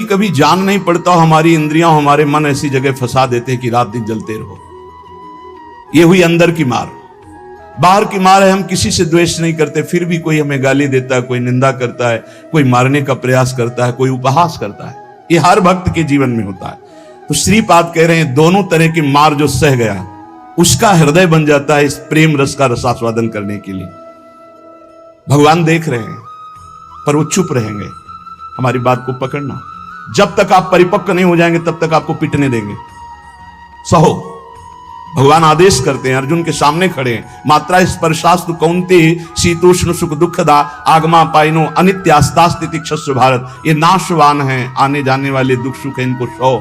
कभी जान नहीं पड़ता, हमारी इंद्रियां हमारे मन ऐसी जगह फंसा देते हैं कि रात दिन जलते रहो। ये हुई अंदर की मार। बाहर की मार है, हम किसी से द्वेष नहीं करते, फिर भी कोई हमें गाली देता है, कोई निंदा करता है, कोई मारने का प्रयास करता है, कोई उपहास करता है। ये हर भक्त के जीवन में होता है। तो श्रीपाद कह रहे हैं दोनों तरह की मार जो सह गया उसका हृदय बन जाता है इस प्रेम रस का रसास्वादन करने के लिए। भगवान देख रहे हैं पर वो चुप रहेंगे। हमारी बात को पकड़ना, जब तक आप परिपक्व नहीं हो जाएंगे तब तक आपको पिटने देंगे। सहो, भगवान आदेश करते हैं, अर्जुन के सामने खड़े हैं। मात्रा स्पर्शास्तु कौन्ते शीतोष्ण सुख दुखदा आगमा पाइनो अनित्यास्तास्तिति क्षस्व भारत। ये नाशवान है, आने जाने वाले दुख सुख इनको सो।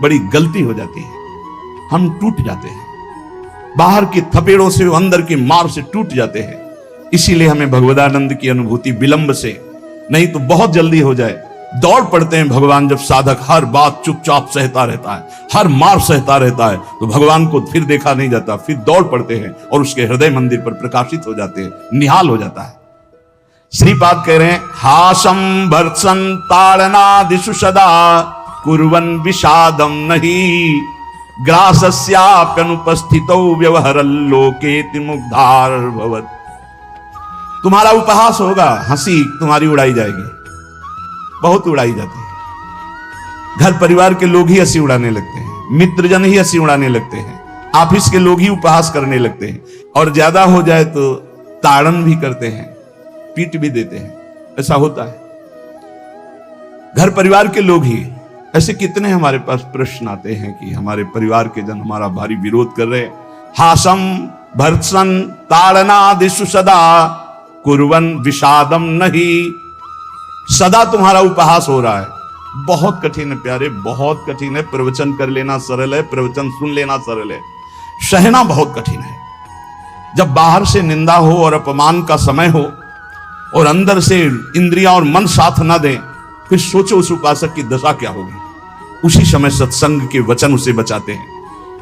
बड़ी गलती हो जाती है, हम टूट जाते हैं, बाहर की थपेड़ों से अंदर की मार से टूट जाते हैं। इसीलिए हमें भगवदानंद की अनुभूति विलंब से नहीं तो बहुत जल्दी हो जाए। दौड़ पड़ते हैं भगवान जब साधक हर बात चुपचाप सहता रहता है, हर मार सहता रहता है, तो भगवान को फिर देखा नहीं जाता, फिर दौड़ पड़ते हैं और उसके हृदय मंदिर पर प्रकाशित हो जाते हैं, निहाल हो जाता है। श्रीपाद कह रहे हैं हासम भर्त्सन ताड़नादिषु सदा कुर्वन् विषादम नहीं ग्रासस्याप्यनुपस्थितौ व्यवहरल्लोकेति मुग्धार भवत्। तुम्हारा उपहास होगा, हंसी तुम्हारी उड़ाई जाएगी, बहुत उड़ाई जाती है। घर परिवार के लोग ही हंसी उड़ाने लगते हैं, मित्रजन ही हंसी उड़ाने लगते हैं, ऑफिस के लोग ही उपहास करने लगते हैं, और ज्यादा हो जाए तो ताड़न भी करते हैं, पीट भी देते हैं। ऐसा होता है, घर परिवार के लोग ही। ऐसे कितने हमारे पास प्रश्न आते हैं कि हमारे परिवार के जन हमारा भारी विरोध कर रहे हैं। हासम भर्त्सन ताड़नादिषु सदा कुर्वन् विषादम नहीं। सदा तुम्हारा उपहास हो रहा है, बहुत कठिन है प्यारे, बहुत कठिन है। प्रवचन कर लेना सरल है, प्रवचन सुन लेना सरल है, सहना बहुत कठिन है। जब बाहर से निंदा हो और अपमान का समय हो और अंदर से इंद्रियां और मन साथ ना दें, फिर सोचो उस उपासक की दशा क्या होगी। उसी समय सत्संग के वचन उसे बचाते हैं।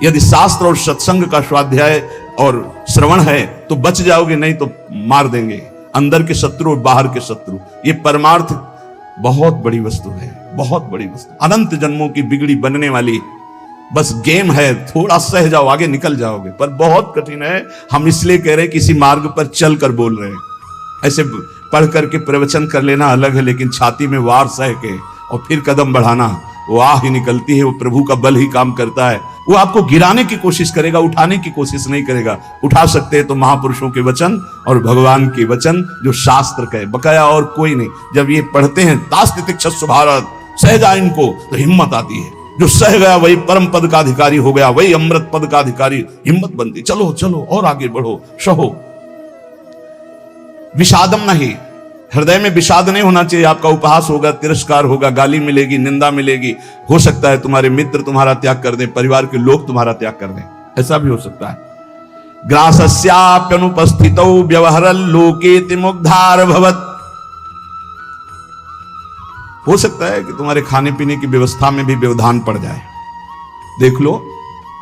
यदि शास्त्र और सत्संग का स्वाध्याय और श्रवण है तो बच जाओगे, नहीं तो मार देंगे अंदर के शत्रु और बाहर के शत्रु। ये परमार्थ बहुत बड़ी वस्तु है, बहुत बड़ी वस्तु, अनंत जन्मों की बिगड़ी बनने वाली बस गेम है। थोड़ा सह जाओ, आगे निकल जाओगे, पर बहुत कठिन है। हम इसलिए कह रहे हैं किसी मार्ग पर चल कर बोल रहे हैं। ऐसे पढ़ करके प्रवचन कर लेना अलग है, लेकिन छाती में वार सह के और फिर कदम बढ़ाना, वो आह ही निकलती है, वो प्रभु का बल ही काम करता है। वो आपको गिराने की कोशिश करेगा, उठाने की कोशिश नहीं करेगा। उठा सकते हैं तो महापुरुषों के वचन और भगवान के वचन जो शास्त्र कहे, बकाया और कोई नहीं। जब ये पढ़ते हैं तास्तितिक्षस्व भारत, सह जा इनको, तो हिम्मत आती है। जो सह गया वही परम पद का अधिकारी हो गया, वही अमृत पद का अधिकारी। हिम्मत बनती, चलो चलो और आगे बढ़ो, सहो। विषादम नहीं, हृदय में विषाद नहीं होना चाहिए। आपका उपहास होगा, तिरस्कार होगा, गाली मिलेगी, निंदा मिलेगी। हो सकता है तुम्हारे मित्र तुम्हारा त्याग कर दें, परिवार के लोग तुम्हारा त्याग कर दें, ऐसा भी हो सकता है। ग्रासस्याप्यनुपस्थितौ व्यवहरल्लोकेति मुग्धार भवत्। हो सकता है कि तुम्हारे खाने पीने की व्यवस्था में भी व्यवधान पड़ जाए। देख लो,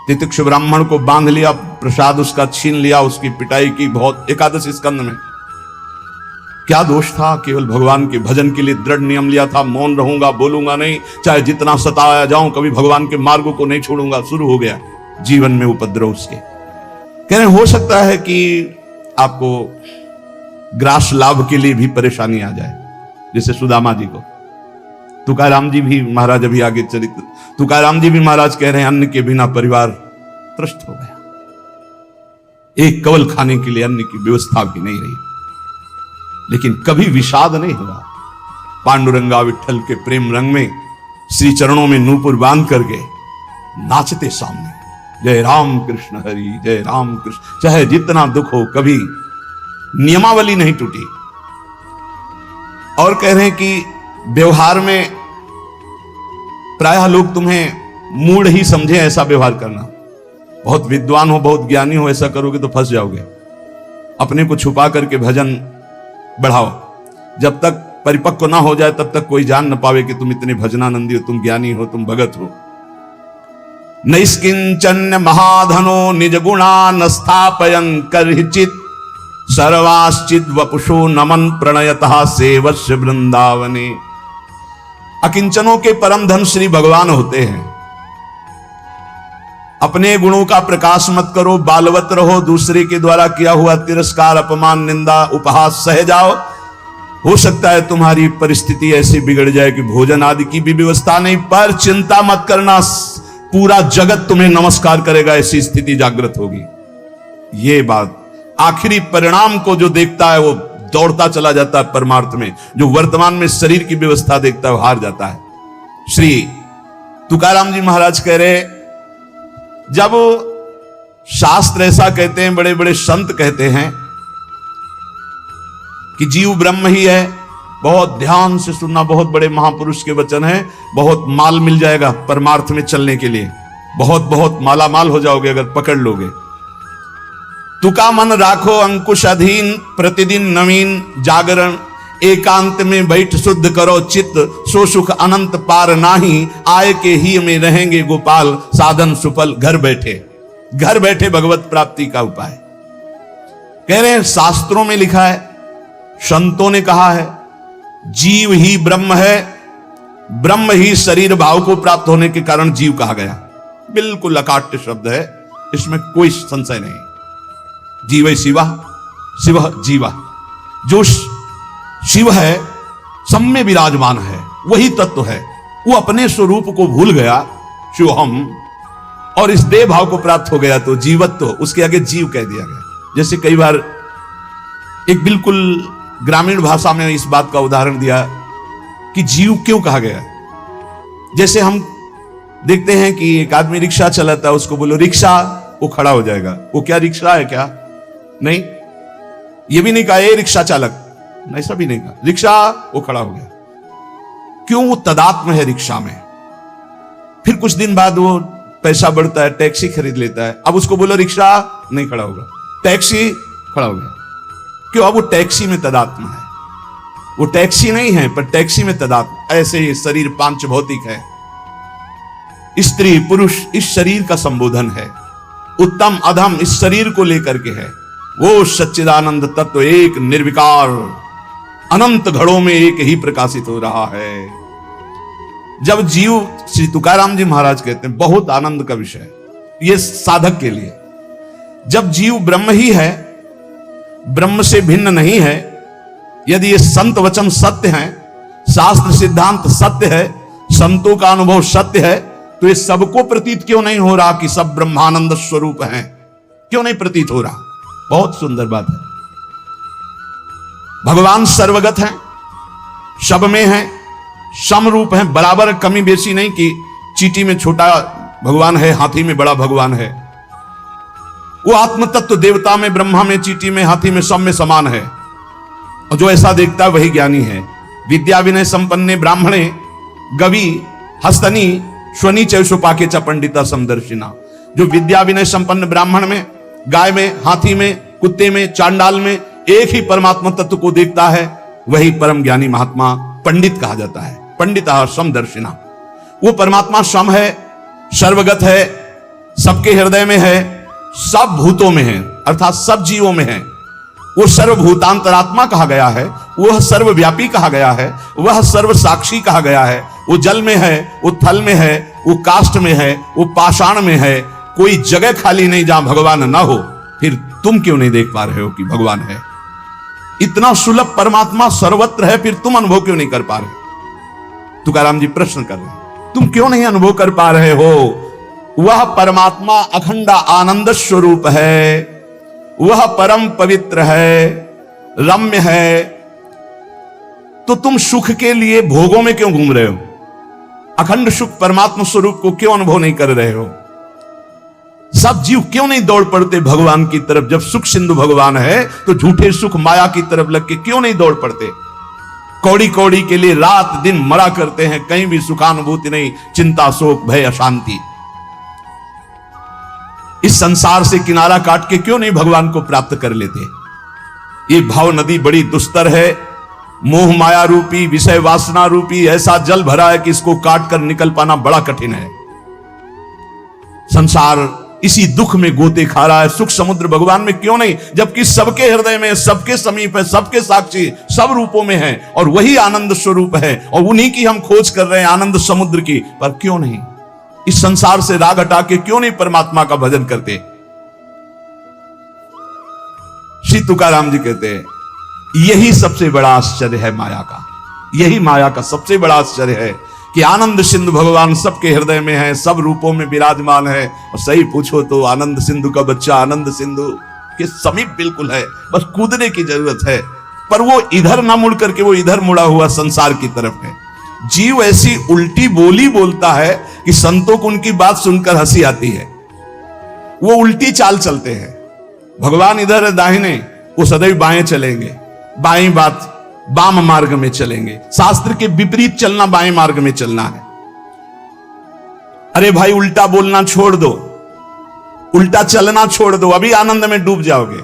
तितिक्ष ब्राह्मण को बांध लिया, प्रसाद उसका छीन लिया, उसकी पिटाई की बहुत। एकादश स्कंद में क्या दोष था? केवल भगवान के भजन के लिए दृढ़ नियम लिया था, मौन रहूंगा, बोलूंगा नहीं, चाहे जितना सताया जाऊं, कभी भगवान के मार्ग को नहीं छोड़ूंगा। शुरू हो गया जीवन में उपद्रव उसके। कह रहे हो सकता है कि आपको ग्रास लाभ के लिए भी परेशानी आ जाए, जैसे सुदामा जी को। तुकाराम जी भी महाराज, अभी आगे चरित्र, तुकाराम जी भी महाराज कह रहे हैं अन्न के बिना परिवार त्रस्त हो गया, एक कवल खाने के लिए अन्न की व्यवस्था भी नहीं रही। लेकिन कभी विषाद नहीं हुआ। पांडुरंगा विठल के प्रेम रंग में श्री चरणों में नूपुर बांध करके नाचते सामने, जय राम कृष्ण हरि, जय राम कृष्ण। चाहे जितना दुख हो, कभी नियमावली नहीं टूटी। और कह रहे हैं कि व्यवहार में प्रायः लोग तुम्हें मूढ़ ही समझे ऐसा व्यवहार करना। बहुत विद्वान हो, बहुत ज्ञानी हो, ऐसा करोगे तो फंस जाओगे। अपने को छुपा करके भजन बढ़ाओ। जब तक परिपक्व ना हो जाए तब तक कोई जान न पावे कि तुम इतने भजनानंदी हो, तुम ज्ञानी हो, तुम भगत हो। नैष्किंचन्य महाधनो निज गुणा न स्थापयन् कर्हिचित् सर्वाश्चित् वपुषो नमन प्रणयतः सेवस्य वृंदावने। अकिंचनों के परम धन श्री भगवान होते हैं। अपने गुणों का प्रकाश मत करो, बालवत रहो, दूसरे के द्वारा किया हुआ तिरस्कार, अपमान, निंदा, उपहास सह जाओ। हो सकता है तुम्हारी परिस्थिति ऐसी बिगड़ जाए कि भोजन आदि की भी व्यवस्था नहीं, पर चिंता मत करना, पूरा जगत तुम्हें नमस्कार करेगा, ऐसी स्थिति जागृत होगी। ये बात आखिरी परिणाम को जो देखता है वो दौड़ता चला जाता है परमार्थ में, जो वर्तमान में शरीर की व्यवस्था देखता है वो हार जाता है। श्री तुकाराम जी महाराज कह रहे, जब शास्त्र ऐसा कहते हैं, बड़े बड़े संत कहते हैं कि जीव ब्रह्म ही है, बहुत ध्यान से सुनना, बहुत बड़े महापुरुष के वचन हैं, बहुत माल मिल जाएगा परमार्थ में चलने के लिए, बहुत बहुत माला माल हो जाओगे अगर पकड़ लोगे। तुका मन राखो अंकुश अधीन, प्रतिदिन नवीन जागरण, एकांत में बैठ शुद्ध करो चित्त, सो सुख अनंत पार नाही, आय के ही में रहेंगे गोपाल, साधन सुफल घर बैठे भगवत प्राप्ति का उपाय। कह रहे हैं शास्त्रों में लिखा है, संतों ने कहा है, जीव ही ब्रह्म है, ब्रह्म ही शरीर भाव को प्राप्त होने के कारण जीव कहा गया। बिल्कुल अकाट्य शब्द है, इसमें कोई संशय नहीं। जीव शिवा, शिव जीवा, जो शिव है सब में विराजमान है, वही तत्व है। वो अपने स्वरूप को भूल गया, शिवहम, और इस देह भाव को प्राप्त हो गया तो जीवत्व, उसके आगे जीव कह दिया गया। जैसे कई बार एक बिल्कुल ग्रामीण भाषा में इस बात का उदाहरण दिया कि जीव क्यों कहा गया। जैसे हम देखते हैं कि एक आदमी रिक्शा चलाता है, उसको बोलो रिक्शा, वो खड़ा हो जाएगा। वो क्या रिक्शा है क्या? नहीं, ये भी नहीं कहा ए रिक्शा चालक, ऐसा भी नहीं कहा, रिक्शा, वो खड़ा हो गया। क्यों? वो तदात्म है रिक्शा में। फिर कुछ दिन बाद वो पैसा बढ़ता है, टैक्सी खरीद लेता है, अब उसको बोलो रिक्शा, नहीं खड़ा होगा, टैक्सी, खड़ा हो गया। क्यों? अब वो टैक्सी में तदात्म है, वो टैक्सी नहीं है पर टैक्सी में तदात्म। ऐसे ही शरीर पांच भौतिक है, स्त्री पुरुष इस शरीर का संबोधन है, उत्तम अधम इस शरीर को लेकर के है। वो सच्चिदानंद तत्व एक निर्विकार अनंत घड़ों में एक ही प्रकाशित हो रहा है। जब जीव, श्री तुकाराम जी महाराज कहते हैं, बहुत आनंद का विषय ये साधक के लिए, जब जीव ब्रह्म ही है, ब्रह्म से भिन्न नहीं है, यदि ये संत वचन सत्य है, शास्त्र सिद्धांत सत्य है, संतों का अनुभव सत्य है, तो ये सबको प्रतीत क्यों नहीं हो रहा कि सब ब्रह्मानंद स्वरूप हैं? क्यों नहीं प्रतीत हो रहा? बहुत सुंदर बात है। भगवान सर्वगत हैं, सब में हैं, समरूप हैं, बराबर कमी बेसी नहीं कि चींटी में छोटा भगवान है, हाथी में बड़ा भगवान है। वो आत्म तत्व देवता में, ब्रह्मा में, चींटी में, हाथी में, सब में समान है। और जो ऐसा देखता है वही ज्ञानी है। विद्या विनय संपन्ने ब्राह्मणे गवि हस्तनी स्वनी चैशोपाके च पंडिता समदर्शिना। जो विद्या विनय संपन्न ब्राह्मण में, गाय में, हाथी में, कुत्ते में, चांडाल में एक ही परमात्मा तत्व को देखता है, वही परम ज्ञानी महात्मा पंडित कहा जाता है। पंडिता समदर्शिना। वो परमात्मा सम है, सर्वगत है, सबके हृदय में है, सब भूतों में है, अर्थात सब जीवों में है। वो सर्वभूतांतरात्मा कहा गया है, वह सर्वव्यापी कहा गया है, वह सर्व साक्षी कहा गया है। वो जल में है, वो थल में है, वो काष्ठ में है, वो पाषाण में है। कोई जगह खाली नहीं जहां भगवान ना हो। फिर तुम क्यों नहीं देख पा रहे हो कि भगवान है? इतना सुलभ परमात्मा सर्वत्र है, फिर तुम अनुभव क्यों नहीं कर पा रहे? तुकाराम जी प्रश्न कर रहे हैं, तुम क्यों नहीं अनुभव कर पा रहे हो? वह परमात्मा अखंड आनंद स्वरूप है, वह परम पवित्र है, रम्य है, तो तुम सुख के लिए भोगों में क्यों घूम रहे हो? अखंड सुख परमात्मा स्वरूप को क्यों अनुभव नहीं कर रहे हो? सब जीव क्यों नहीं दौड़ पड़ते भगवान की तरफ? जब सुख सिंधु भगवान है तो झूठे सुख माया की तरफ लग के क्यों नहीं दौड़ पड़ते? कौड़ी कौड़ी के लिए रात दिन मरा करते हैं, कहीं भी सुखानुभूति नहीं, चिंता शोक भय अशांति। इस संसार से किनारा काट के क्यों नहीं भगवान को प्राप्त कर लेते? ये भाव नदी बड़ी दुस्तर है, मोह माया रूपी, विषय वासना रूपी ऐसा जल भरा है कि इसको काट कर निकल पाना बड़ा कठिन है। संसार इसी दुख में गोते खा रहा है। सुख समुद्र भगवान में क्यों नहीं, जबकि सबके हृदय में, सबके समीप है, सबके साक्षी, सब रूपों में है, और वही आनंद स्वरूप है, और उन्हीं की हम खोज कर रहे हैं, आनंद समुद्र की। पर क्यों नहीं इस संसार से राग हटा के क्यों नहीं परमात्मा का भजन करते? श्री तुकाराम जी कहते हैं यही सबसे बड़ा आश्चर्य है माया का। यही माया का सबसे बड़ा आश्चर्य है कि आनंद सिंधु भगवान सबके हृदय में है, सब रूपों में विराजमान है। और सही पूछो तो आनंद सिंधु का बच्चा आनंद सिंधु के समीप बिल्कुल है, बस कूदने की जरूरत है। पर वो इधर ना मुड़ करके वो इधर मुड़ा हुआ संसार की तरफ है। जीव ऐसी उल्टी बोली बोलता है कि संतों को उनकी बात सुनकर हंसी आती है। वो उल्टी चाल चलते हैं। भगवान इधर है दाहिने, वो सदैव बाएं चलेंगे, बाएं बात वाम मार्ग में चलेंगे। शास्त्र के विपरीत चलना बाएं मार्ग में चलना है। अरे भाई उल्टा बोलना छोड़ दो, उल्टा चलना छोड़ दो, अभी आनंद में डूब जाओगे।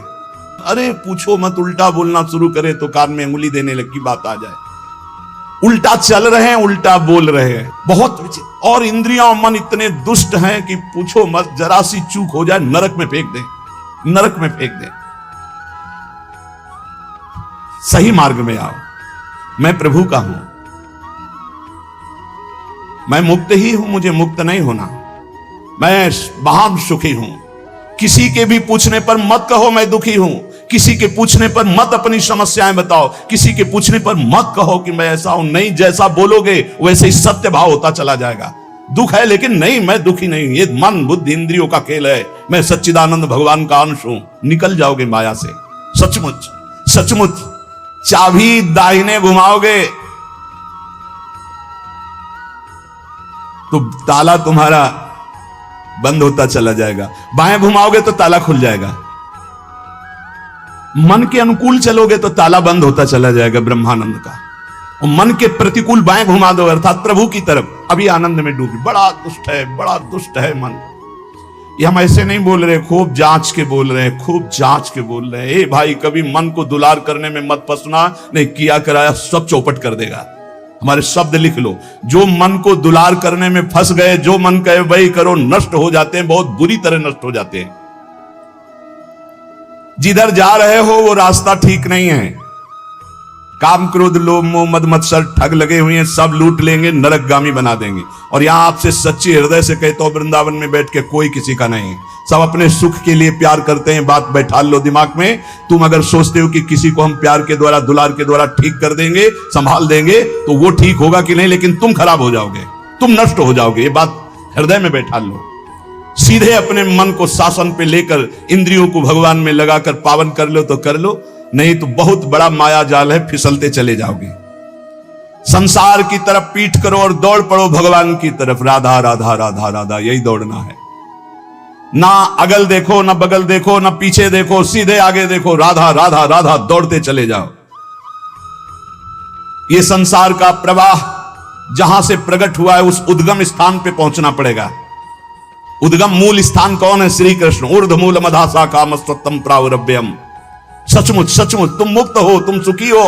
अरे पूछो मत, उल्टा बोलना शुरू करे तो कान में अंगुली देने लग की बात आ जाए। उल्टा चल रहे हैं, उल्टा बोल रहे हैं, बहुत विचित्र। और इंद्रियां और मन इतने दुष्ट हैं कि पूछो मत, जरा सी चूक हो जाए नरक में फेंक दे, नरक में फेंक दे। सही मार्ग में आओ। मैं प्रभु का हूं, मैं मुक्त ही हूं, मुझे मुक्त नहीं होना। मैं महान सुखी हूं। किसी के भी पूछने पर मत कहो मैं दुखी हूं। किसी के पूछने पर मत अपनी समस्याएं बताओ। किसी के पूछने पर मत कहो कि मैं ऐसा हूं। नहीं, जैसा बोलोगे वैसे ही सत्य भाव होता चला जाएगा। दुख है लेकिन नहीं, मैं दुखी नहीं, ये मन बुद्धि इंद्रियों का खेल है, मैं सच्चिदानंद भगवान का अंश हूं। निकल जाओगे माया से। सचमुच सचमुच चाबी दाहिने घुमाओगे तो ताला तुम्हारा बंद होता चला जाएगा, बाएं घुमाओगे तो ताला खुल जाएगा। मन के अनुकूल चलोगे तो ताला बंद होता चला जाएगा ब्रह्मानंद का। और मन के प्रतिकूल बाएं घुमा दो अर्थात प्रभु की तरफ, अभी आनंद में डूबी। बड़ा दुष्ट है, बड़ा दुष्ट है मन। ये हम ऐसे नहीं बोल रहे, खूब जांच के बोल रहे हैं, खूब जांच के बोल रहे हैं। ए भाई, कभी मन को दुलार करने में मत फंसना, नहीं किया कराया सब चौपट कर देगा। हमारे शब्द लिख लो, जो मन को दुलार करने में फंस गए, जो मन कहे वही करो, नष्ट हो जाते हैं, बहुत बुरी तरह नष्ट हो जाते हैं। जिधर जा रहे हो वो रास्ता ठीक नहीं है। काम क्रोध लोभ मोह मद मत्सर ठग लगे हुए हैं, सब लूट लेंगे, नरकगामी बना देंगे। और यहां आपसे सच्ची हृदय से कहता हूं, वृंदावन में बैठ के कोई किसी का नहीं, सब अपने सुख के लिए प्यार करते हैं। बात बैठा लो दिमाग में। तुम अगर सोचते हो कि किसी को हम प्यार के द्वारा, दुलार के द्वारा ठीक कर देंगे, संभाल देंगे, तो वो ठीक होगा कि नहीं, लेकिन तुम खराब हो जाओगे, तुम नष्ट हो जाओगे। ये बात हृदय में बैठा लो। सीधे अपने मन को शासन पे लेकर इंद्रियों को भगवान में लगाकर पावन कर लो तो कर लो, नहीं तो बहुत बड़ा माया जाल है, फिसलते चले जाओगे। संसार की तरफ पीठ करो और दौड़ पड़ो भगवान की तरफ। राधा राधा राधा राधा, यही दौड़ना है। ना अगल देखो, ना बगल देखो, ना पीछे देखो, सीधे आगे देखो। राधा राधा राधा दौड़ते चले जाओ। ये संसार का प्रवाह जहां से प्रकट हुआ है उस उद्गम स्थान पे पहुंचना पड़ेगा। उद्गम मूल स्थान कौन है? श्री कृष्ण। ऊर्ध्व मूल मधासा कामस्तम प्रावरभ्यम। सचमुच सचमुच तुम मुक्त हो, तुम सुखी हो।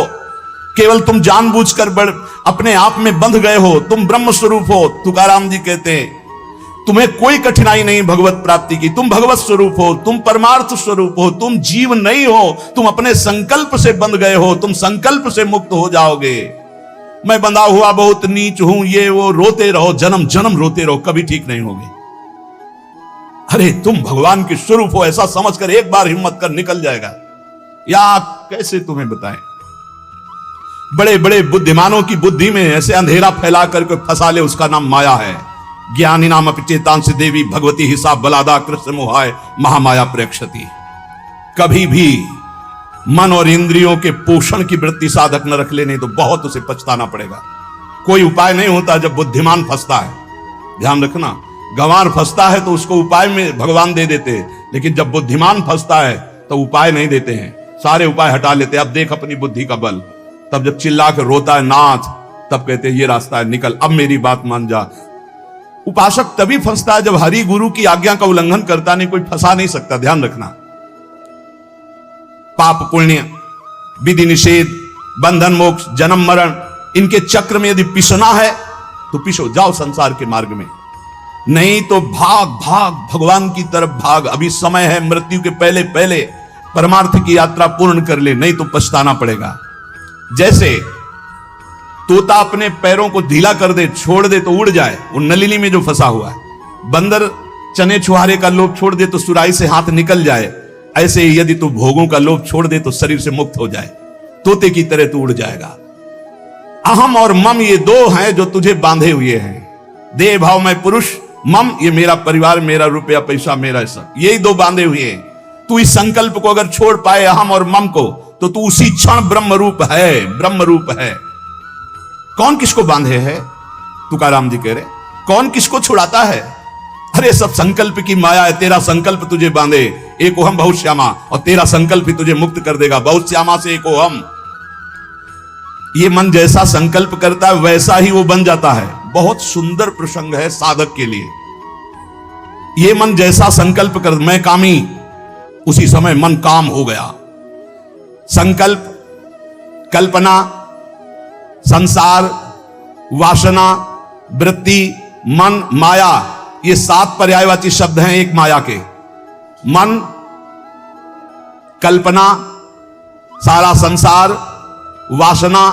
केवल तुम जानबूझकर अपने आप में बंध गए हो। तुम ब्रह्म स्वरूप हो। तुकाराम जी कहते हैं तुम्हें कोई कठिनाई नहीं भगवत प्राप्ति की। तुम भगवत स्वरूप हो, तुम परमार्थ स्वरूप हो, तुम जीव नहीं हो। तुम अपने संकल्प से बंध गए हो, तुम संकल्प से मुक्त हो जाओगे। मैं बंधा हुआ बहुत नीच हूं, ये वो, रोते रहो, जन्म जन्म रोते रहो, कभी ठीक नहीं होगे। अरे तुम भगवान के स्वरूप हो ऐसा समझकर एक बार हिम्मत कर निकल जाएगा। या कैसे तुम्हें बताएं, बड़े बड़े बुद्धिमानों की बुद्धि में ऐसे अंधेरा फैला करके फंसा ले, उसका नाम माया है। ज्ञानी नाम अपचेतांस देवी भगवती हिसाब बलादा कृष्ण मोहाय महामाया प्रेक्षति। कभी भी मन और इंद्रियों के पोषण की वृत्ति साधक न रख ले, नहीं तो बहुत उसे पछताना पड़ेगा। कोई उपाय नहीं होता जब बुद्धिमान फंसता है, ध्यान रखना। गंवार फंसता है तो उसको उपाय में भगवान दे देते हैं, लेकिन जब बुद्धिमान फंसता है तो उपाय नहीं देते हैं, सारे उपाय हटा लेते हैं। अब देख अपनी बुद्धि का बल। तब जब चिल्ला कर रोता है नाथ, तब कहते हैं ये रास्ता है, निकल, अब मेरी बात मान जा। उपासक तभी फंसता है जब हरि गुरु की आज्ञा का उल्लंघन करता नहीं, कोई फंसा नहीं सकता, ध्यान रखना। पाप पुण्य, विधि निषेध, बंधन मोक्ष, जन्म मरण, इनके चक्र में यदि पिसना है तो पिसो, जाओ संसार के मार्ग में। नहीं तो भाग भाग भगवान की तरफ भाग, अभी समय है, मृत्यु के पहले पहले परमार्थ की यात्रा पूर्ण कर ले, नहीं तो पछताना पड़ेगा। जैसे तोता अपने पैरों को ढीला कर दे, छोड़ दे तो उड़ जाए, वो नलिनी में जो फंसा हुआ है। बंदर चने छुहारे का लोभ छोड़ दे तो सुराही से हाथ निकल जाए, ऐसे ही यदि तू भोगों का लोभ छोड़ दे तो शरीर से मुक्त हो जाए, तोते की तरह तू उड़ जाएगा। अहम और मम ये दो हैं जो तुझे बांधे हुए हैं। देह भाव में पुरुष, मम ये मेरा परिवार, मेरा रुपया पैसा, मेरा सब, यही दो बांधे हुए हैं। तू इस संकल्प को अगर छोड़ पाए, अहम और मम को, तो तू उसी क्षण ब्रह्म रूप है, ब्रह्म रूप है। कौन किसको बांधे है? तुकाराम जी कह रहे, कौन किसको छुड़ाता है? अरे सब संकल्प की माया है, तेरा संकल्प तुझे बांधे। एको हम बहुत श्यामा, और तेरा संकल्प ही तुझे मुक्त कर देगा। बहुत श्यामा से एको हम, ये मन जैसा संकल्प करता है वैसा ही वो बन जाता है। बहुत सुंदर प्रसंग है साधक के लिए। ये मन जैसा संकल्प कर, मैं कामी, उसी समय मन काम हो गया। संकल्प, कल्पना, संसार, वासना, वृत्ति, मन, माया, ये 7 पर्यायवाची शब्द हैं एक माया के। मन, कल्पना, सारा संसार, वासना,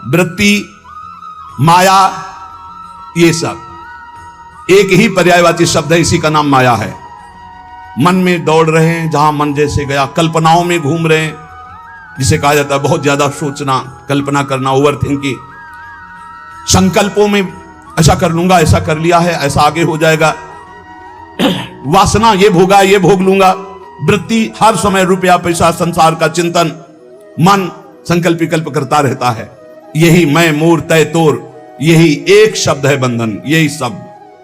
वृत्ति, माया, ये सब एक ही पर्यायवाची शब्द है, इसी का नाम माया है। मन में दौड़ रहे हैं, जहां मन जैसे गया, कल्पनाओं में घूम रहे हैं, जिसे कहा जाता है बहुत ज्यादा सोचना, कल्पना करना, ओवर थिंकिंग। संकल्पों में ऐसा कर लूंगा, ऐसा कर लिया है, ऐसा आगे हो जाएगा। वासना, ये भोगा, ये भोग लूंगा। वृत्ति, हर समय रुपया पैसा संसार का चिंतन। मन संकल्प विकल्प करता रहता है। यही मैं, मोर, तय, तोर, यही एक शब्द है बंधन। यही सब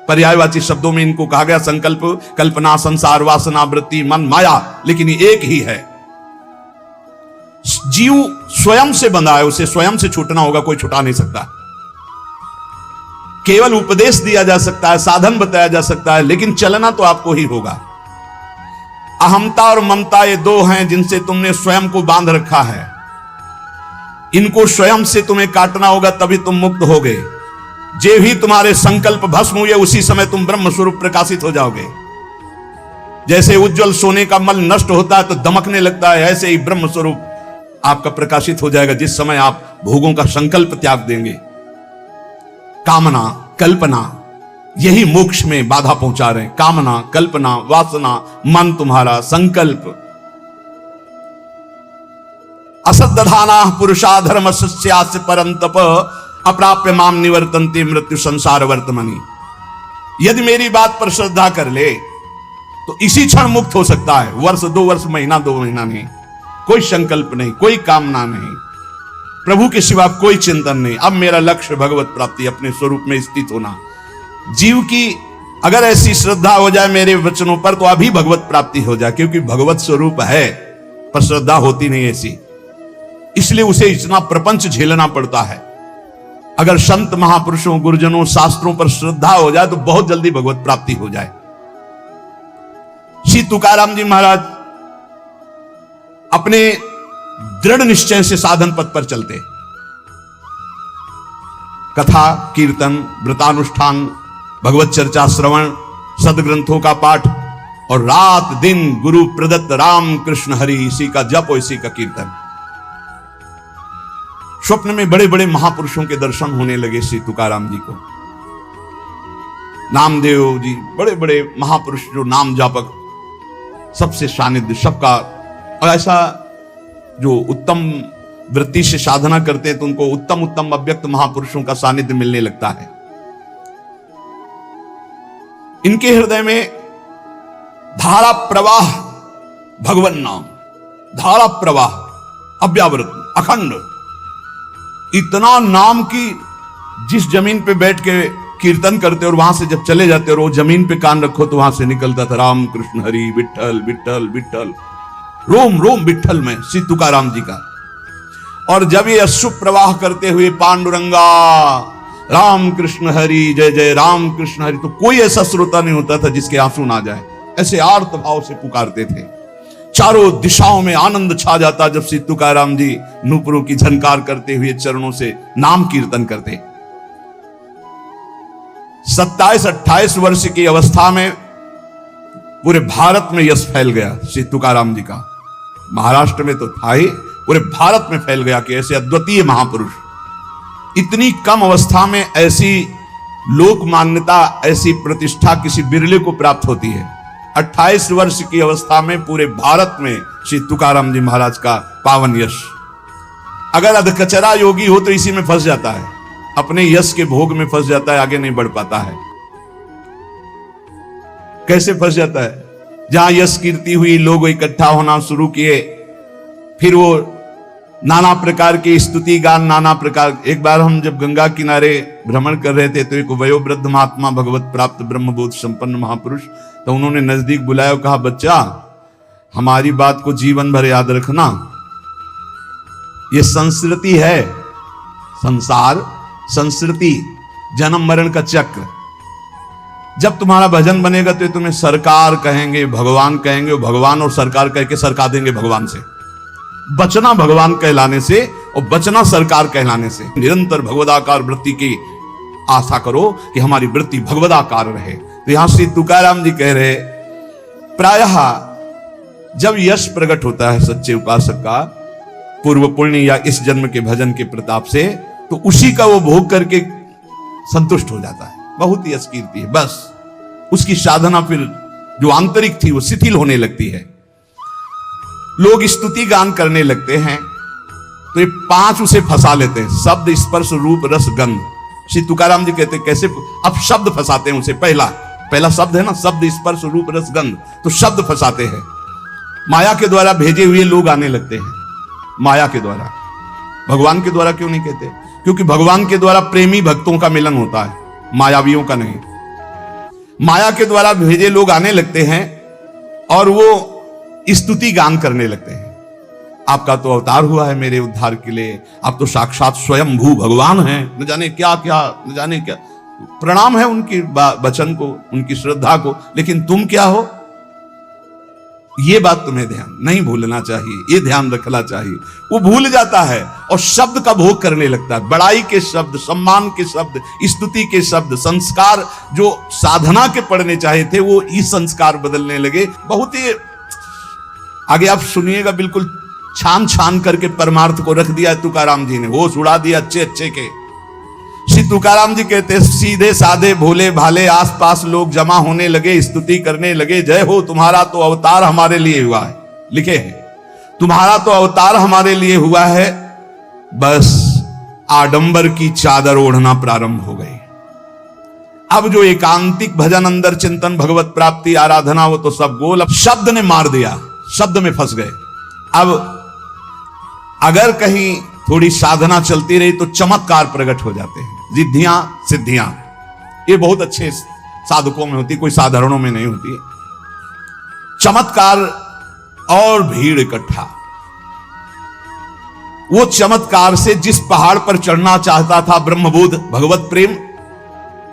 पर्यायवाची शब्दों में इनको कहा गया, संकल्प, कल्पना, संसार, वासना, वृत्ति, मन, माया, लेकिन ये एक ही है। जीव स्वयं से बंधा है, उसे स्वयं से छूटना होगा, कोई छुटा नहीं सकता। केवल उपदेश दिया जा सकता है, साधन बताया जा सकता है, लेकिन चलना तो आपको ही होगा। अहमता और ममता ये दो हैं जिनसे तुमने स्वयं को बांध रखा है। इनको स्वयं से तुम्हें काटना होगा, तभी तुम मुक्त होगे। जे भी तुम्हारे संकल्प भस्म हुए, उसी समय तुम ब्रह्म स्वरूप प्रकाशित हो जाओगे। जैसे उज्जवल सोने का मल नष्ट होता है तो दमकने लगता है, ऐसे ही ब्रह्म स्वरूप आपका प्रकाशित हो जाएगा जिस समय आप भोगों का संकल्प त्याग देंगे। कामना, कल्पना, यही मोक्ष में बाधा पहुंचा रहे हैं। कामना, कल्पना, वासना, मन तुम्हारा, संकल्प। असद्दधाना पुरुषा धर्म सस्यास्य परंतप अप्राप्य माम निवर्तन्ते मृत्यु संसार वर्तमनि। यदि मेरी बात पर श्रद्धा कर ले तो इसी क्षण मुक्त हो सकता है। वर्ष, 2 वर्ष, महीना, 2 महीना नहीं, कोई संकल्प नहीं, कोई कामना नहीं, प्रभु के सिवा कोई चिंतन नहीं। अब मेरा लक्ष्य भगवत प्राप्ति, अपने स्वरूप में स्थित होना। जीव की अगर ऐसी श्रद्धा हो जाए मेरे वचनों पर तो अभी भगवत प्राप्ति हो जाए, क्योंकि भगवत स्वरूप है पर श्रद्धा होती नहीं ऐसी, इसलिए उसे इतना प्रपंच झेलना पड़ता है। अगर संत महापुरुषों, गुरुजनों, शास्त्रों पर श्रद्धा हो जाए तो बहुत जल्दी भगवत प्राप्ति हो जाए। श्री तुकाराम जी महाराज अपने दृढ़ निश्चय से साधन पथ पर चलते। कथा, कीर्तन, व्रतानुष्ठान, भगवत चर्चा, श्रवण, सदग्रंथों का पाठ और रात दिन गुरु प्रदत्त राम कृष्ण हरि, इसी का जप और इसी का कीर्तन। स्वप्न में बड़े बड़े महापुरुषों के दर्शन होने लगे श्री तुकाराम जी को। नामदेव जी, बड़े बड़े महापुरुष जो नाम जापक, सबसे सानिध्य सबका। और ऐसा जो उत्तम वृत्ति से साधना करते हैं तो उनको उत्तम उत्तम अव्यक्त महापुरुषों का सानिध्य मिलने लगता है। इनके हृदय में धारा प्रवाह, भगवन नाम, धारा प्रवाह, अव्यावृत, अखंड, इतना नाम की जिस जमीन पे बैठ के कीर्तन करते और वहां से जब चले जाते और वो जमीन पे कान रखो तो वहां से निकलता था राम कृष्ण हरि, विठल विठल विठल, रोम रोम विठल में श्री तुकाराम जी का। और जब ये अश्रु प्रवाह करते हुए पांडुरंगा राम कृष्ण हरि, जय जय राम कृष्ण हरि, तो कोई ऐसा श्रोता नहीं होता था जिसके आंसू ना जाए। ऐसे आर्त भाव से पुकारते थे। चारों दिशाओं में आनंद छा जाता जब श्री तुकाराम जी नूपुरों की झनकार करते हुए चरणों से नाम कीर्तन करते। 27-28 वर्ष की अवस्था में पूरे भारत में यश फैल गया श्री तुकाराम जी का। महाराष्ट्र में तो था ही, पूरे भारत में फैल गया कि ऐसे अद्वितीय महापुरुष, इतनी कम अवस्था में ऐसी लोक मान्यता, ऐसी प्रतिष्ठा किसी बिरले को प्राप्त होती है। 28 वर्ष की अवस्था में पूरे भारत में श्री तुकाराम जी महाराज का पावन यश। अगर अधकचरा योगी हो तो इसी में फंस जाता है, अपने यश के भोग में फंस जाता है, आगे नहीं बढ़ पाता है। कैसे फंस जाता है? जहां यश कीर्ति हुई, लोग इकट्ठा होना शुरू किए, फिर वो नाना प्रकार की स्तुति गान, नाना प्रकार। एक बार हम जब गंगा किनारे भ्रमण कर रहे थे तो एक वयोवृद्ध महात्मा, भगवत प्राप्त ब्रह्मबोध संपन्न महापुरुष, तो उन्होंने नजदीक बुलाया और कहा, बच्चा हमारी बात को जीवन भर याद रखना, ये संस्कृति है, संसार संस्कृति, जन्म मरण का चक्र। जब तुम्हारा भजन बनेगा तो तुम्हें सरकार कहेंगे, भगवान कहेंगे, और भगवान और सरकार कह के सरका देंगे भगवान से। बचना भगवान कहलाने से और बचना सरकार कहलाने से। निरंतर भगवदाकार वृत्ति की आशा करो कि हमारी वृत्ति भगवदाकार रहे। तो यहां श्री तुकाराम जी कह रहे, प्रायः जब यश प्रकट होता है सच्चे उपासक का पूर्व पुण्य या इस जन्म के भजन के प्रताप से, तो उसी का वो भोग करके संतुष्ट हो जाता है। बहुत ही यश कीर्ति है, बस उसकी साधना फिर जो आंतरिक थी वो शिथिल होने लगती है। लोग स्तुति गान करने लगते हैं तो ये 5 उसे फंसा लेते हैं, शब्द स्पर्श रूप रस गंध। श्री तुकाराम जी कहते हैं कैसे? अब शब्द फंसाते हैं उसे। पहला शब्द है ना, शब्द स्पर्श रूप रस गंध, तो शब्द फंसाते हैं। माया के द्वारा भेजे हुए लोग आने लगते हैं, माया के द्वारा। भगवान के द्वारा क्यों नहीं कहते? क्योंकि भगवान के द्वारा प्रेमी भक्तों का मिलन होता है, मायावियों का नहीं। माया के द्वारा भेजे लोग आने लगते हैं और वो स्तुति गान करने लगते हैं। आपका तो अवतार हुआ है मेरे उद्धार के लिए, आप तो साक्षात स्वयं भू भगवान हैं, न जाने क्या क्या, न जाने क्या। प्रणाम है उनकी वचन को, उनकी श्रद्धा को, लेकिन तुम क्या हो, ये बात तुम्हें ध्यान नहीं भूलना चाहिए, ये ध्यान रखना चाहिए। वो भूल जाता है और शब्द का भोग करने लगता है। बड़ाई के शब्द, सम्मान के शब्द, स्तुति के शब्द, संस्कार जो साधना के पढ़ने चाहे थे वो ई संस्कार बदलने लगे। बहुत ही आगे आप सुनिएगा, बिल्कुल छान छान करके परमार्थ को रख दिया तुकाराम जी ने, वो उड़ा दिया अच्छे अच्छे के। श्री तुकाराम जी कहते, सीधे साधे भोले भाले आसपास लोग जमा होने लगे, स्तुति करने लगे। जय हो, तुम्हारा तो अवतार हमारे लिए हुआ है, लिखे हैं, तुम्हारा तो अवतार हमारे लिए हुआ है। बस आडंबर की चादर ओढ़ना प्रारंभ हो गई। अब जो एकांतिक भजन, अंदर चिंतन, भगवत प्राप्ति, आराधना, वो तो सब गोल। अब शब्द ने मार दिया, शब्द में फंस गए। अब अगर कहीं थोड़ी साधना चलती रही तो चमत्कार प्रकट हो जाते हैं, रिद्धियां सिद्धियां। ये बहुत अच्छे साधकों में होती, कोई साधारणों में नहीं होती। चमत्कार और भीड़ इकट्ठा। वो चमत्कार से जिस पहाड़ पर चढ़ना चाहता था ब्रह्मबोध भगवत प्रेम,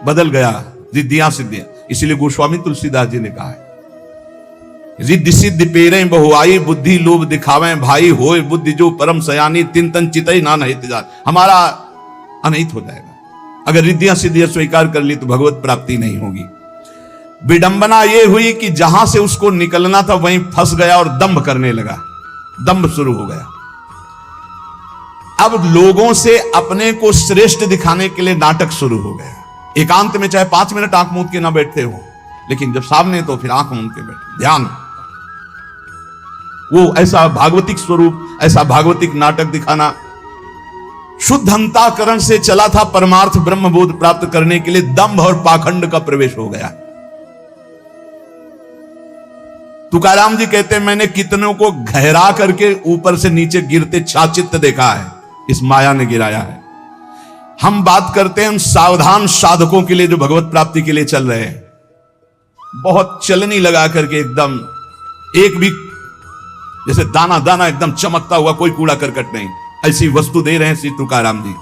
बदल गया रिद्धियां सिद्धियां। इसीलिए गोस्वामी तुलसीदास जी ने कहा है, रिद्धि सिद्धि पेरे बहुआई, बुद्धि लोभ दिखावे भाई, होए बुद्धि जो परम सयानी, तिन तन चितई ना नहित जात। हमारा अनहित हो जाएगा अगर रिद्धियां सिद्धियां स्वीकार कर ली तो भगवत प्राप्ति नहीं होगी। विडंबना यह हुई कि जहां से उसको निकलना था वहीं फंस गया और दंभ करने लगा, दंभ शुरू हो गया। अब लोगों से अपने को श्रेष्ठ दिखाने के लिए नाटक शुरू हो गया। एकांत में चाहे 5 मिनट आंख मूंद के ना बैठते हो, लेकिन जब सामने तो फिर आंख मूंद के बैठे, ध्यान। वो ऐसा भागवतिक स्वरूप, ऐसा भागवतिक नाटक दिखाना। शुद्ध अंतःकरण से चला था परमार्थ ब्रह्मबोध प्राप्त करने के लिए, दंभ और पाखंड का प्रवेश हो गया। तुकाराम जी कहते हैं, मैंने कितनों को गहरा करके ऊपर से नीचे गिरते छाचित्त देखा है, इस माया ने गिराया है। हम बात करते हैं उन सावधान साधकों के लिए जो भगवत प्राप्ति के लिए चल रहे हैं, बहुत चलनी लगा करके एकदम, एक भी जैसे दाना दाना एकदम चमकता हुआ, कोई कूड़ा करकट नहीं, ऐसी वस्तु दे रहे हैं श्री तुकाराम जी।